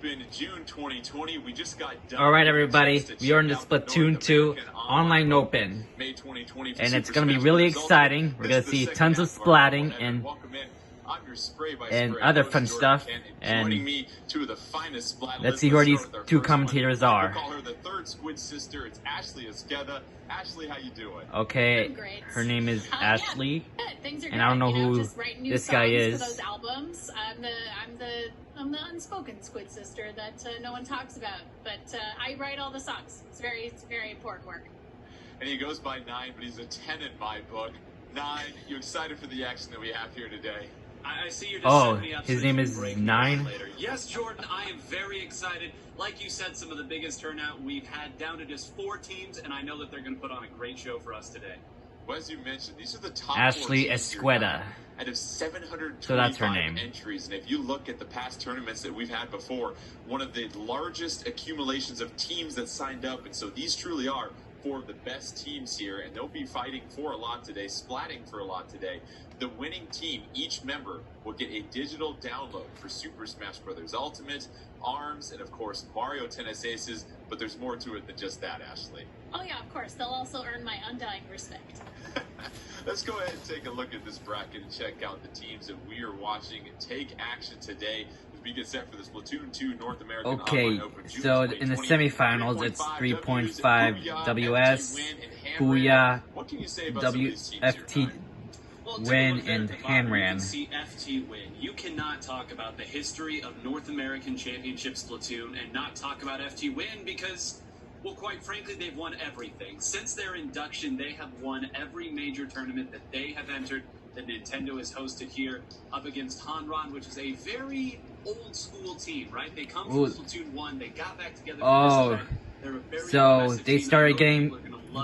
Open June 2020. We just got done. All right, everybody, we are in the Splatoon 2 Online Open, May 2020 and it's going to be really exciting. We're going to see tons of splatting and other fun stuff. And let's see who these two commentators are. Call her the third Squid sister. It's Ashley Esqueda. Ashley, how you doing? Okay, her name is Ashley, Things are and I don't know who this guy is. For those albums. I'm the unspoken Squid sister that no one talks about, but I write all the songs. It's very important work. And he goes by 9, but he's a 10 in my book. 9, you excited for the action that we have here today? I see you're just setting me up his name is 9? Yes, Jordan, I am very excited. Like you said, some of the biggest turnout we've had, down to just 4 teams, and I know that they're going to put on a great show for us today. Well, as you mentioned, these are the top Ashley Esqueda. Out of 725 so that's her name. entries, and if you look at the past tournaments that we've had before, one of the largest accumulations of teams that signed up, and so these truly are 4 of the best teams here, and they'll be fighting for a lot today, splatting for a lot today. The winning team, each member, will get a digital download for Super Smash Bros. Ultimate, ARMS, and of course Mario Tennis Aces, but there's more to it than just that, Ashley. Oh yeah, of course. They'll also earn my undying respect. Let's go ahead and take a look at this bracket and check out the teams that we are watching take action today as we get set for the Splatoon 2 North American Online Open. So in the semifinals, it's 3.5 WS, Booyah, WFT win, and Hanran. CFT win. You cannot talk about the history of North American Championship Splatoon and not talk about FT win because, well, quite frankly, they've won everything. Since their induction, they have won every major tournament that they have entered, that Nintendo has hosted here, up against Hanran, which is a very old school team, right? They come from Splatoon 1, they got back together for this event. So they started getting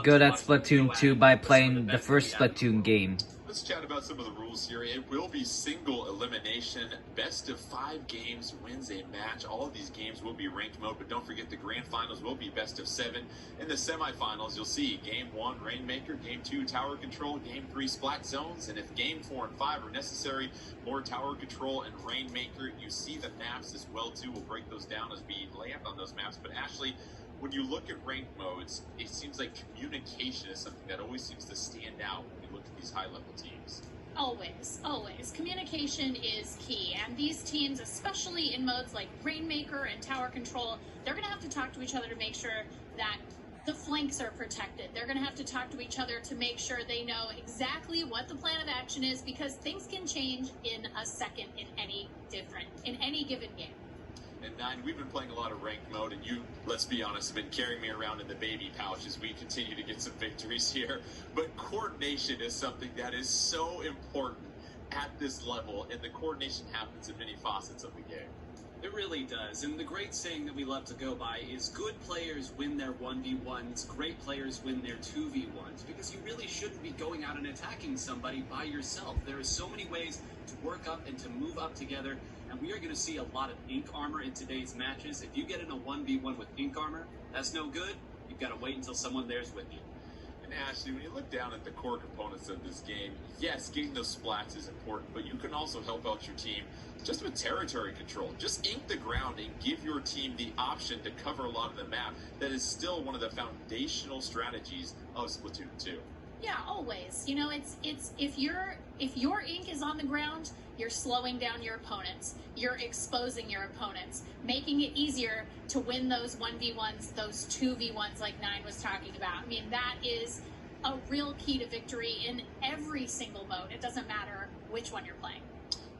good at Splatoon 2 by playing the first Splatoon game. Let's chat about some of the rules here. It will be single elimination. Best of 5 games wins a match. All of these games will be ranked mode, but don't forget the grand finals will be best of 7. In the semifinals, you'll see Game 1, Rainmaker, Game 2, Tower Control, Game 3, Splat Zones, and if Game 4 and 5 are necessary, more Tower Control and Rainmaker. You see the maps as well, too. We'll break those down as we land on those maps. But Ashley, when you look at ranked modes, it seems like communication is something that always seems to stand out when you look at these high-level teams. Always, always. Communication is key, and these teams, especially in modes like Rainmaker and Tower Control, they're going to have to talk to each other to make sure that the flanks are protected. They're going to have to talk to each other to make sure they know exactly what the plan of action is, because things can change in a second in any given game. And 9, we've been playing a lot of ranked mode, and you, let's be honest, have been carrying me around in the baby pouch as we continue to get some victories here. But coordination is something that is so important at this level, and the coordination happens in many facets of the game. It really does, and the great saying that we love to go by is good players win their 1v1s, great players win their 2v1s, because you really shouldn't be going out and attacking somebody by yourself. There are so many ways to work up and to move up together, and we are going to see a lot of ink armor in today's matches. If you get in a 1v1 with ink armor, that's no good. You've got to wait until someone there's with you. And Ashley, when you look down at the core components of this game, yes, getting those splats is important, but you can also help out your team just with territory control. Just ink the ground and give your team the option to cover a lot of the map. That is still one of the foundational strategies of Splatoon 2. Yeah, always. You know, it's if your ink is on the ground, you're slowing down your opponents. You're exposing your opponents, making it easier to win those 1v1s, those 2v1s like 9 was talking about. I mean, that is a real key to victory in every single mode. It doesn't matter which one you're playing.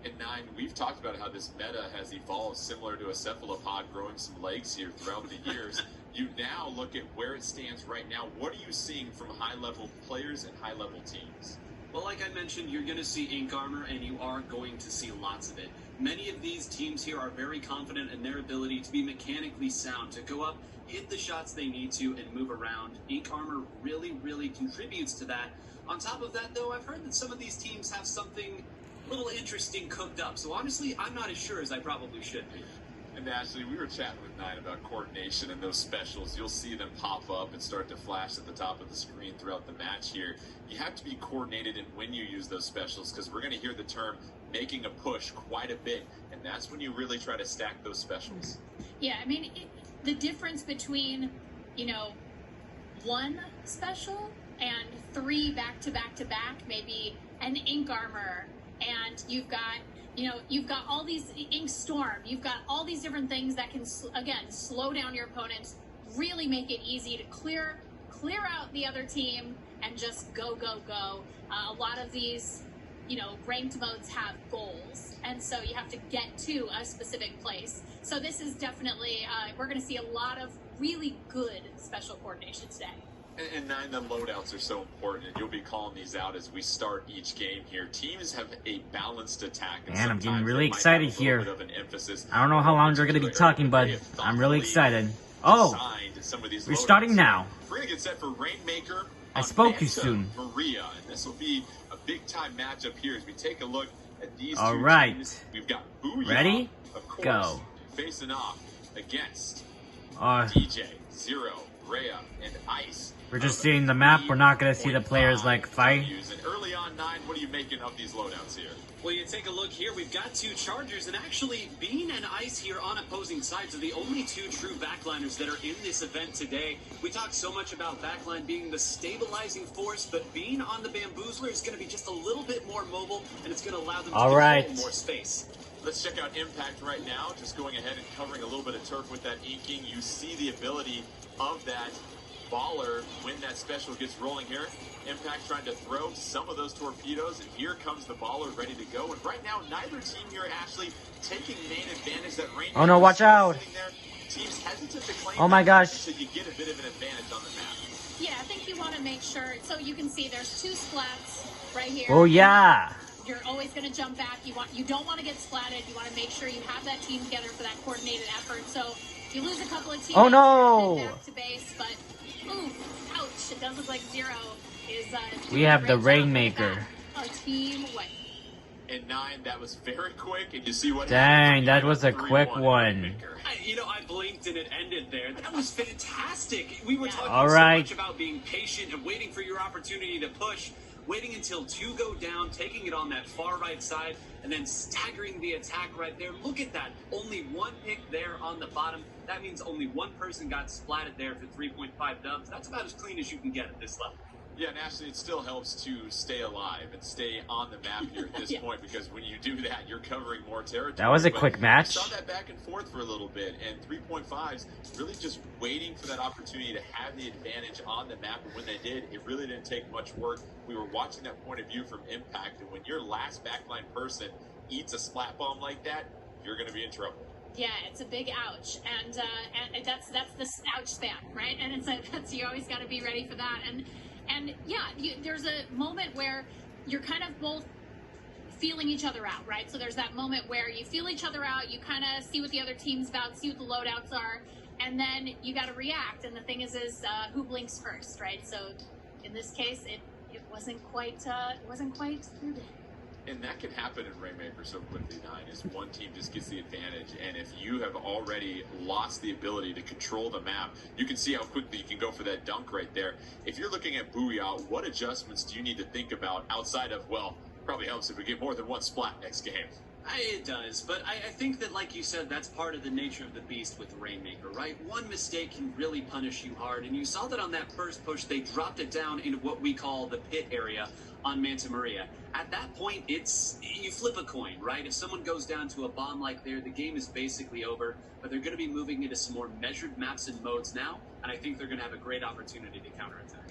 And 9, we've talked about how this meta has evolved similar to a cephalopod growing some legs here throughout the years. You now look at where it stands right now. What are you seeing from high-level players and high-level teams? Well, like I mentioned, you're going to see ink armor, and you are going to see lots of it. Many of these teams here are very confident in their ability to be mechanically sound, to go up, hit the shots they need to, and move around. Ink armor really, really contributes to that. On top of that, though, I've heard that some of these teams have something a little interesting cooked up. So honestly, I'm not as sure as I probably should be. And Ashley, we were chatting with 9 about coordination and those specials. You'll see them pop up and start to flash at the top of the screen throughout the match here. You have to be coordinated in when you use those specials, because we're going to hear the term making a push quite a bit. And and that's when you really try to stack those specials. Yeah, I mean, the difference between, you know, 1 special and 3 back-to-back, maybe an ink armor, and you've got all these ink storm, you've got all these different things that can, again, slow down your opponents, really make it easy to clear out the other team and just go. A lot of these, you know, ranked modes have goals, and so you have to get to a specific place. So this is definitely, we're going to see a lot of really good special coordination today. And 9, the loadouts are so important, and you'll be calling these out as we start each game here. Teams have a balanced attack. Man, I'm getting really excited here. I don't know on how long we're going to be talking, but I'm really excited. Oh, we're starting now. We're going to get set for Rainmaker. I spoke too soon. Booyah, and this will be a big-time matchup here as we take a look at these All two right. teams. We've got Booyah, Ready? of course, Go. facing off against DJ, Zero, Rhea, and Ice. We're just seeing the map. We're not going to see the players, like, fight. And early on, 9, what are you making of these loadouts here? Well, you take a look here. We've got 2 Chargers, and actually, Bean and Ice here on opposing sides are the only 2 true backliners that are in this event today. We talked so much about backline being the stabilizing force, but Bean on the Bamboozler is going to be just a little bit more mobile, and it's going to allow them to get more space. Let's check out Impact right now. Just going ahead and covering a little bit of turf with that inking. You see the ability of that baller when that special gets rolling here. Impact trying to throw some of those torpedoes, and here comes the baller ready to go. And right now, neither team here actually taking main advantage. That range. Oh no, watch out! Teams hesitant to claim. Oh my gosh! So you get a bit of an advantage on the map. Yeah, I think you want to make sure. So you can see there's 2 splats right here. Oh yeah! You're always going to jump back. You don't want to get splatted. You want to make sure you have that team together for that coordinated effort. So you lose a couple of teammates. Oh no! Back to base, but ooh, ouch! It does look like Zero is. We have the Rainmaker. A team win. And 9, that was very quick, and you see what. Dang, that was a quick one. I blinked and it ended there. That was fantastic. We were talking All so right. much about being patient and waiting for your opportunity to push, waiting until 2 go down, taking it on that far right side, and then staggering the attack right there. Look at that. Only 1 pick there on the bottom. That means only 1 person got splatted there for 3.5 dubs. That's about as clean as you can get at this level. Yeah, and actually, it still helps to stay alive and stay on the map here at this point, because when you do that, you're covering more territory. That was a quick match. Saw that back and forth for a little bit, and 3.5s really just waiting for that opportunity to have the advantage on the map. And when they did, it really didn't take much work. We were watching that point of view from Impact, and when your last backline person eats a splat bomb like that, you're going to be in trouble. Yeah, it's a big ouch, and that's the ouch spam, right? And it's that's you always got to be ready for that. And yeah, there's a moment where you're kind of both feeling each other out, right? So there's that moment where you feel each other out, you kind of see what the other team's about, see what the loadouts are, and then you got to react. And the thing is who blinks first, right? So in this case, it wasn't quite good. And that can happen in Rainmaker so quickly, 9, is one team just gets the advantage. And if you have already lost the ability to control the map, you can see how quickly you can go for that dunk right there. If you're looking at Booyah, what adjustments do you need to think about outside of, well, probably helps if we get more than 1 splat next game? It does, but I think that, like you said, that's part of the nature of the beast with Rainmaker, right? 1 mistake can really punish you hard, and you saw that on that first push, they dropped it down into what we call the pit area on Manta Maria. At that point, you flip a coin, right? If someone goes down to a bomb like there, the game is basically over, but they're going to be moving into some more measured maps and modes now, and I think they're going to have a great opportunity to counterattack.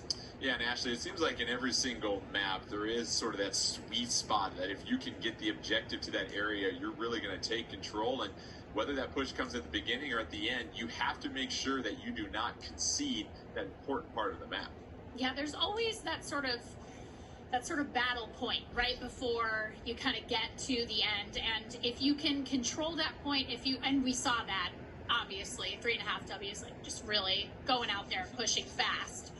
Yeah, and Ashley, it seems like in every single map, there is sort of that sweet spot that if you can get the objective to that area, you're really going to take control. And whether that push comes at the beginning or at the end, you have to make sure that you do not concede that important part of the map. Yeah, there's always that sort of battle point right before you kind of get to the end. And if you can control that point, and we saw that, obviously, 3.5 W's, like just really going out there and pushing fast.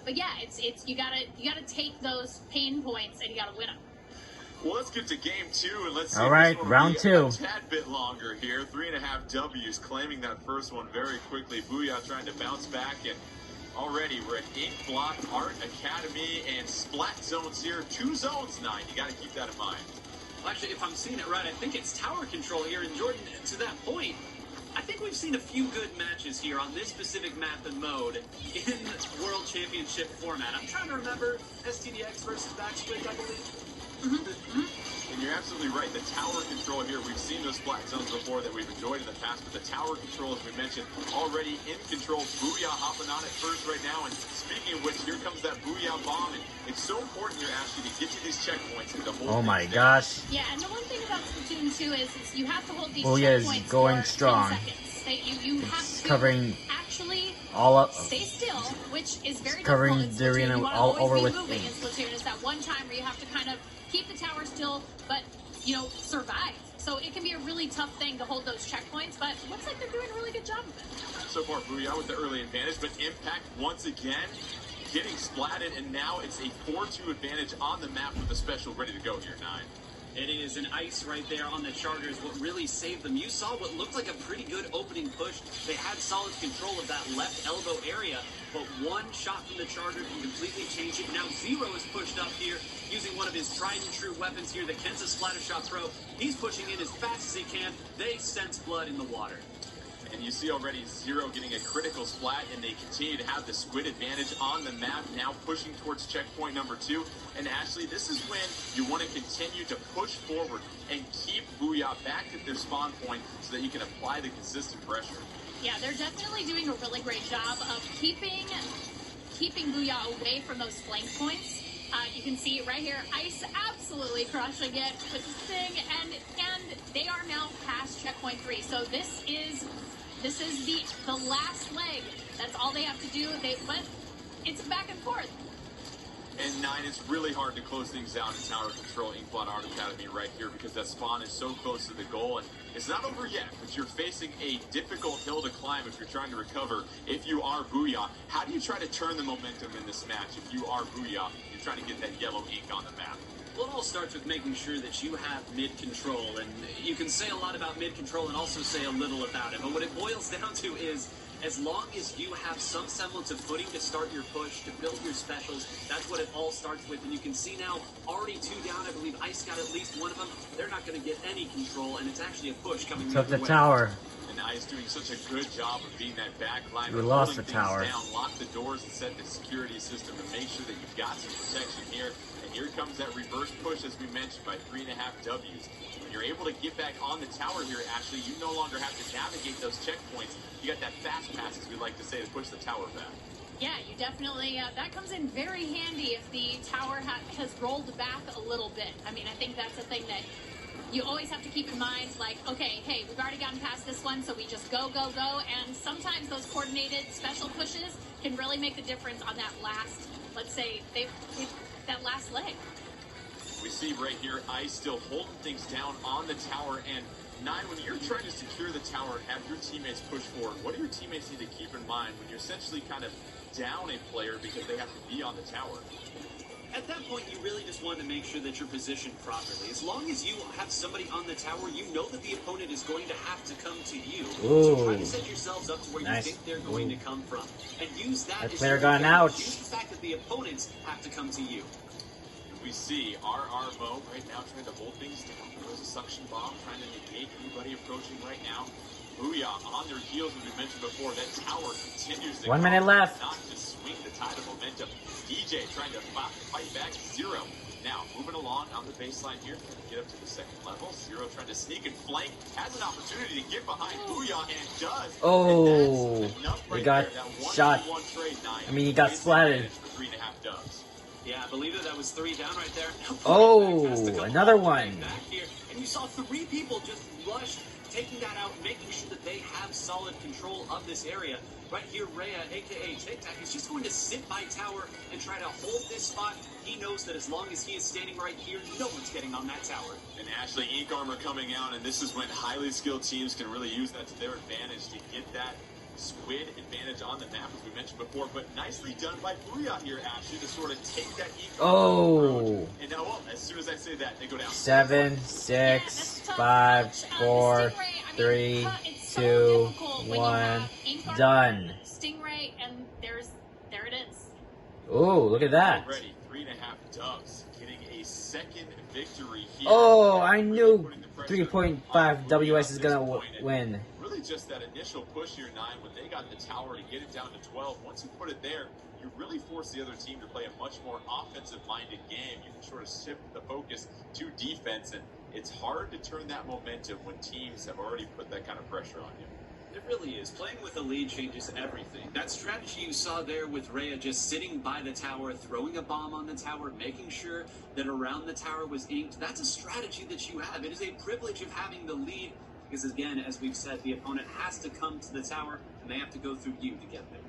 But yeah, it's you gotta take those pain points and you gotta win them. Well, let's get to game 2 and let's see. All right, round 2. A tad bit longer here. 3.5 W's, claiming that first one very quickly. Booyah trying to bounce back, and already we're at Ink Block, Art Academy, and Splat zones here. 2 zones, 9. You got to keep that in mind. Actually, if I'm seeing it right, I think it's tower control here. And Jordan, to that point, I think we've seen a few good matches here on this specific map and mode in World Championship format. I'm trying to remember STDX versus Backsplit, I believe. And you're absolutely right. The tower control here, we've seen those splat zones before that we've enjoyed in the past, but the tower control, as we mentioned, already in control. Booyah hopping on it first right now. And speaking of which, here comes that Booyah bomb. And it's so important here, Ashley, to get to these checkpoints and to hold Oh my things gosh. Yeah, and the one thing about Splatoon 2 is you have to hold these Booyah is checkpoints going for strong. 10 seconds. You have It's to covering actually all up. stay still, which is very covering difficult in the Splatoon. arena You wanna all always over be with moving in things. Splatoon. It's that one time where you have to kind of keep the tower still, but, you know, survive. So it can be a really tough thing to hold those checkpoints, but it looks like they're doing a really good job of it. So far, Booyah with the early advantage, but Impact once again getting splatted, and now it's a 4-2 advantage on the map with a special ready to go here, 9. It is an ice right there on the Chargers. What really saved them, you saw what looked like a pretty good opening push. They had solid control of that left elbow area, but one shot from the Chargers can completely change it. Now Zero is pushed up here using one of his tried and true weapons here, the Kensa Splattershot Pro. He's pushing in as fast as he can. They sense blood in the water. And you see already Zero getting a critical splat, and they continue to have the squid advantage on the map, now pushing towards checkpoint number 2. And Ashley, this is when you want to continue to push forward and keep Booyah back at their spawn point so that you can apply the consistent pressure. Yeah, they're definitely doing a really great job of keeping Booyah away from those flank points. You can see right here, Ice absolutely crushing it with the Sting, and they are now past checkpoint 3. So this is the last leg. That's all they have to do. But it's back and forth. And 9, it's really hard to close things down in tower control Inkblot Art Academy right here because that spawn is so close to the goal. And it's not over yet, but you're facing a difficult hill to climb if you're trying to recover. If you are Booyah, how do you try to turn the momentum in this match? If you are Booyah, you're trying to get that yellow ink on the map. Well, it all starts with making sure that you have mid-control, and you can say a lot about mid-control and also say a little about it, but what it boils down to is as long as you have some semblance of footing to start your push, to build your specials, that's what it all starts with. And you can see now, already 2 down, I believe Ice got at least one of them. They're not going to get any control, and it's actually a push coming Took the the way. tower. And Ice doing such a good job of being that backline. We lost holding the things tower. down, lock the doors and set the security system to make sure that you've got some protection here. And here comes that reverse push, as we mentioned, by 3.5 Ws. When you're able to get back on the tower here, Ashley, you no longer have to navigate those checkpoints. You got that fast pass, as we like to say, to push the tower back. Yeah, you definitely, that comes in very handy if the tower has rolled back a little bit. I mean, I think that's a thing that you always have to keep in mind, like, okay, hey, we've already gotten past this one, so we just go, go, go, and sometimes those coordinated special pushes can really make the difference on that last, let's say, that last leg. We see right here, Ice still holding things down on the tower, and 9, when you're trying to secure the tower and have your teammates push forward, what do your teammates need to keep in mind when you're essentially kind of down a player because they have to be on the tower? At that point, you really just want to make sure that you're positioned properly. As long as you have somebody on the tower, you know that the opponent is going to have to come to you. Ooh. So try to set yourselves up to where Nice. you think they're going to come from. And use that That as player your got an advantage. ouch. Use the fact that the opponents have to come to you. We see RRMO right now trying to hold things down. There's a suction bomb trying to negate anybody approaching right now. Booyah on their heels, as we mentioned before. That tower continues to 1 minute left. not just swing the tide of momentum. DJ trying to fight back. Zero now moving along on the baseline here, trying to get up to the 2nd level. Zero trying to sneak and flank. Has an opportunity to get behind Booyah and does. Oh, And that's enough he right got there. That shot. 1v1 trade, 9 I mean, he got is splatted. advantage for 3.5 dubs. Yeah, I believe that was 3 down right there. Oh, Has to come another all the way one. back here. And you saw 3 people just rush, taking that out, making sure that they have solid control of this area. Right here, Rhea, a.k.a. Tic Tac, is just going to sit by tower and try to hold this spot. He knows that as long as he is standing right here, no one's getting on that tower. And Ashley, Ink Armor coming out, and this is when highly skilled teams can really use that to their advantage to get that squid advantage on the map, as we mentioned before. But nicely done by Booyah here, Ashley, to sort of take that Ink Armor approach. And now, well, as soon as I say that, they go down. 7, 6, 5, 4, 3, 2, 1, done. Stingray, and there it is. Oh, look at that. Already 3.5 dubs, getting a a second victory here. Oh, I knew 3.5 WS is going to win. Really just that initial push here, 9, when they got the tower to get it down to 12. Once you put it there, you really force the other team to play a much more offensive-minded game. You can sort of shift the focus to defense, and it's hard to turn that momentum when teams have already put that kind of pressure on you. It really is. Playing with a lead changes everything. That strategy you saw there with Rhea just sitting by the tower, throwing a bomb on the tower, making sure that around the tower was inked, that's a strategy that you have. It is a privilege of having the lead because, again, as we've said, the opponent has to come to the tower and they have to go through you to get there.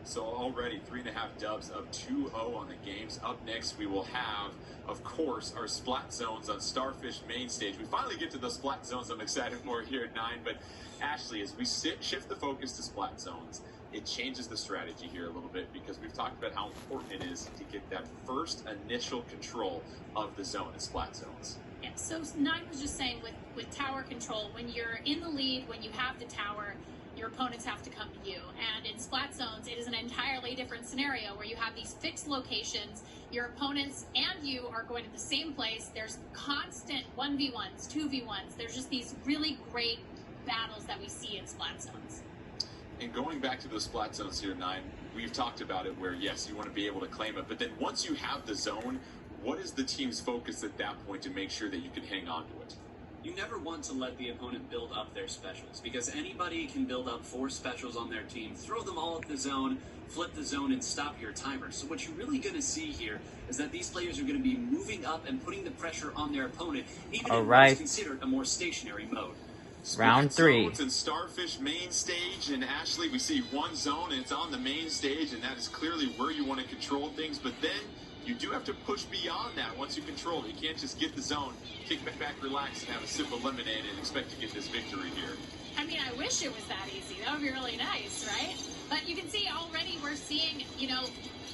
So already 3.5 dubs of 2-0 on the games. Up next, we will have, of course, our splat zones on Starfish main stage. We finally get to the splat zones I'm excited for here at 9. But Ashley, as we shift the focus to splat zones, it changes the strategy here a little bit because we've talked about how important it is to get that first initial control of the zone in splat zones. Yeah, so 9 was just saying with tower control, when you're in the lead, when you have the tower, your opponents have to come to you. And in splat zones, it is an entirely different scenario where you have these fixed locations. Your opponents and you are going to the same place. There's constant 1v1s, 2v1s. There's just these really great battles that we see in splat zones. And going back to the splat zones here, 9, we've talked about it where, yes, you want to be able to claim it. But then once you have the zone, what is the team's focus at that point to make sure that you can hang on to it? You never want to let the opponent build up their specials because anybody can build up 4 specials on their team, throw them all at the zone, flip the zone, and stop your timer. So what you're really going to see here is that these players are going to be moving up and putting the pressure on their opponent, even in what is considered a more stationary mode. Round 3. It's in Starfish main stage, and Ashley, we see one zone, and it's on the main stage, and that is clearly where you want to control things. But then you do have to push beyond that once you control it. You can't just get the zone, kick back, relax, and have a sip of lemonade and expect to get this victory here. I mean, I wish it was that easy. That would be really nice, right? But you can see already we're seeing,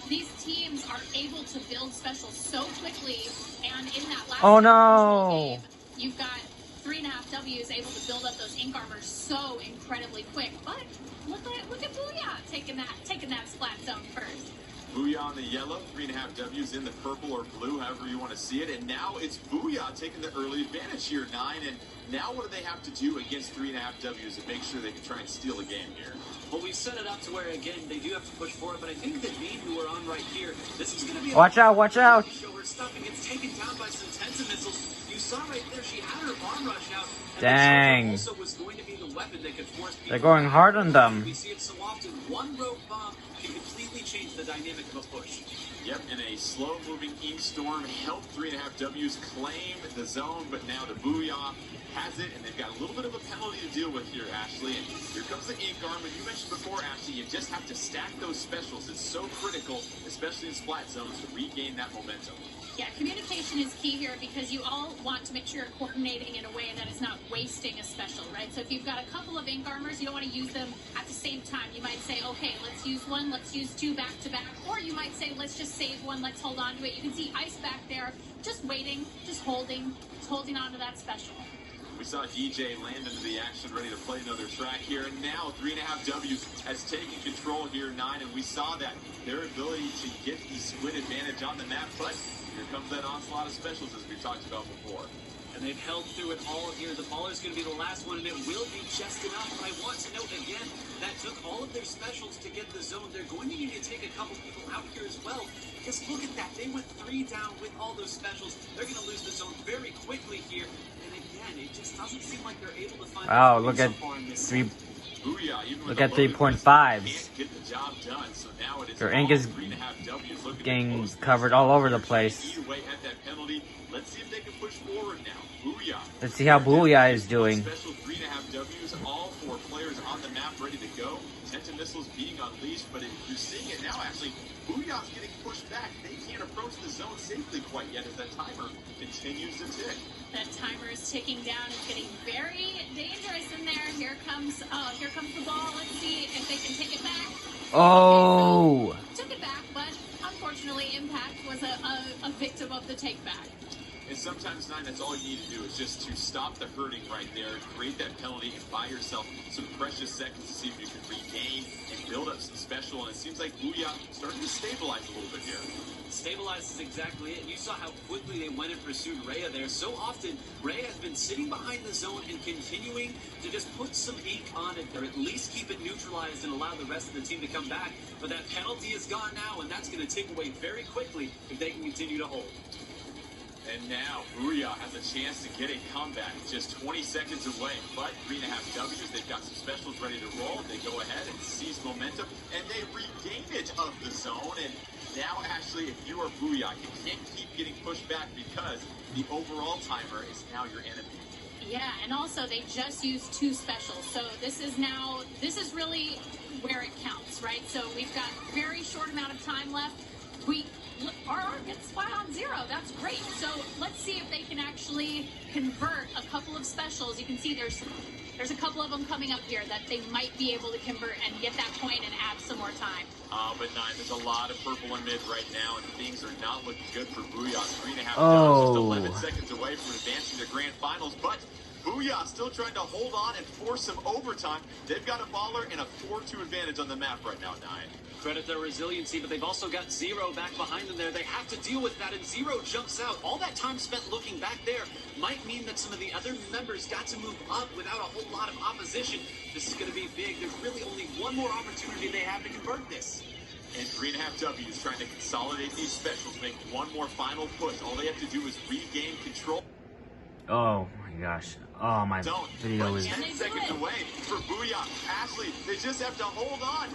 these teams are able to build specials so quickly. And in that last game, you've got 3.5 W's able to build up those ink armors so incredibly quick. But look at Booyah taking that splat zone first. Booyah on the yellow, 3.5 W's in the purple or blue, however you want to see it. And now it's Booyah taking the early advantage here, 9. And now what do they have to do against 3.5 W's to make sure they can try and steal a game here? Well, we've set it up to where, again, they do have to push forward. But I think that Dean, who we're on right here, this is going to be watch out, watch out. Show her stuff and gets taken down by some Tenta missiles. You saw right there, she had her bomb rush out. And dang. Also was going to be the weapon that could force people. They're going hard on them. We see it so often. One rogue bomb can completely change the dynamic of a push. Yep, in a slow-moving ink storm, helped 3.5 W's claim the zone, but now the Booyah has it, and they've got a little bit of a penalty to deal with here, Ashley. And here comes the ink arm, and you mentioned before, Ashley, you just have to stack those specials. It's so critical, especially in splat zones, to regain that momentum. Yeah, communication is key here because you all want to make sure you're coordinating in a way that is not wasting a special, right? So if you've got a couple of ink armors, you don't want to use them at the same time. You might say, okay, let's use one, let's use 2 back to back. Or you might say, let's just save one, let's hold on to it. You can see Ice back there, just waiting, just holding on to that special. We saw DJ land into the action, ready to play another track here. And now 3.5 W's has taken control here, 9. And we saw that their ability to get the squid advantage on the map. But here comes that onslaught of specials, as we talked about before. And they've held through it all here. The ball is going to be the last one, and it will be just enough. But I want to note again, that took all of their specials to get the zone. They're going to need to take a couple people out here as well. Because look at that. They went 3 down with all those specials. They're going to lose the zone very quickly here. And again, it just doesn't seem like they're able to find... Wow, look at 3... Booyah, look at 3.5s. Get the job done. So now it is their ink is getting covered all over the place. Either way, at that penalty, let's see if they can push forward now. Booyah. Let's see how Booyah is doing. Special 3.5 W's, all 4 players on the map ready to go. Tenta missiles being unleashed, but you're seeing it now, actually. Booyah's getting pushed back. They can't approach the zone safely quite yet as that timer continues to tick. That timer is ticking down. It's getting very dangerous in there. Here comes the ball. Let's see if they can take it back. Oh! Okay, so took it back, but unfortunately, Impact was a victim of the take back. And sometimes, Nine, that's all you need to do is just to stop the hurting right there, create that penalty, and buy yourself some precious seconds to see if you can regain and build up some special. And it seems like Booyah starting to stabilize a little bit here. Stabilize is exactly it. You saw how quickly they went and pursued Rhea there. So often, Rhea has been sitting behind the zone and continuing to just put some ink on it, or at least keep it neutralized and allow the rest of the team to come back. But that penalty is gone now, and that's going to tick away very quickly if they can continue to hold. And now, Booyah has a chance to get a comeback just 20 seconds away. But 3.5 W's, they've got some specials ready to roll. They go ahead and seize momentum, and they regain it of the zone. And now, actually, if you are Booyah, you can't keep getting pushed back because the overall timer is now your enemy. Yeah, and also they just used 2 specials. So this is really where it counts, right? So we've got very short amount of time left. Our arm gets splat on 0. That's great. So let's see if they can actually convert a couple of specials. You can see there's a couple of them coming up here that they might be able to convert and get that point and add some more time. But Nine, there's a lot of purple in mid right now, and things are not looking good for Booyah. 3.5 Oh. just 11 seconds away from advancing to grand finals, but Booyah still trying to hold on and force some overtime. They've got a baller and a 4-2 advantage on the map right now, Nine. Credit their resiliency, but they've also got Zero back behind them there. They have to deal with that, and Zero jumps out. All that time spent looking back there might mean that some of the other members got to move up without a whole lot of opposition. This is going to be big. There's really only one more opportunity they have to convert this. And 3.5 W's trying to consolidate these specials, make one more final push. All they have to do is regain control. Oh my gosh. Oh, my video is... 10 seconds away for Booyah. Ashley, they just have to hold on.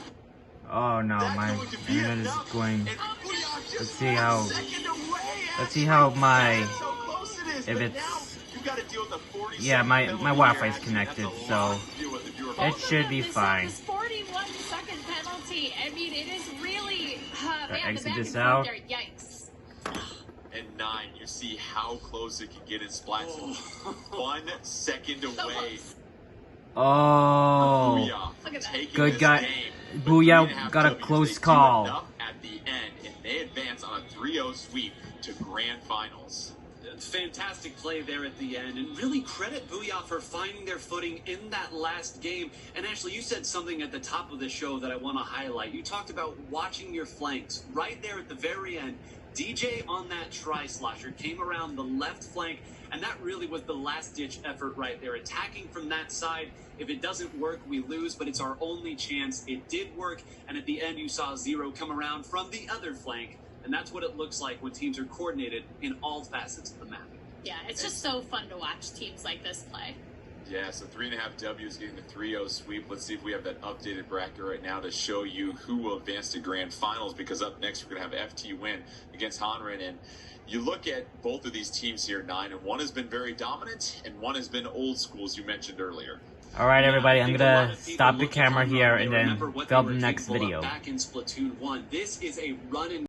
Oh no, That's my going to be internet is enough. going... And Booyah just Let's see 1 how... second away, Let's see how my... That's how close it is. If But it's... now you got to deal with the 40 Yeah, my penalty Wi-Fi's here. Actually, connected, that's a so... lot to deal with if you're a It should be fine. This 41-second penalty. I mean, it is really... Gotta man, exit the back this and out. forth there, yikes. And 9, you see how close it can get in Splats. 1 second away. Oh... Booyah Look at that. taking Good this guy. game. Booyah 3.5 got a W's. close They do call. enough at the end, and they advance on a 3-0 sweep to grand finals. Fantastic play there at the end, and really credit Booyah for finding their footing in that last game. And Ashley, you said something at the top of the show that I want to highlight. You talked about watching your flanks. Right there at the very end, DJ on that tri-slosher came around the left flank, and that really was the last-ditch effort right there. Attacking from that side. If it doesn't work, we lose, but it's our only chance. It did work, and at the end, you saw Zero come around from the other flank, and that's what it looks like when teams are coordinated in all facets of the map. Yeah, it's just so fun to watch teams like this play. Yeah, so 3.5 W's getting the 3-0 sweep. Let's see if we have that updated bracket right now to show you who will advance to grand finals, because up next we're going to have FT win against Hanrin. And you look at both of these teams here, 9, and one has been very dominant and one has been old school, as you mentioned earlier. Alright everybody, I'm I think a lot gonna of people stop the look at camera Hanrin, here they and then remember what they film were the next capable of video. Back in Splatoon 1, this is a run and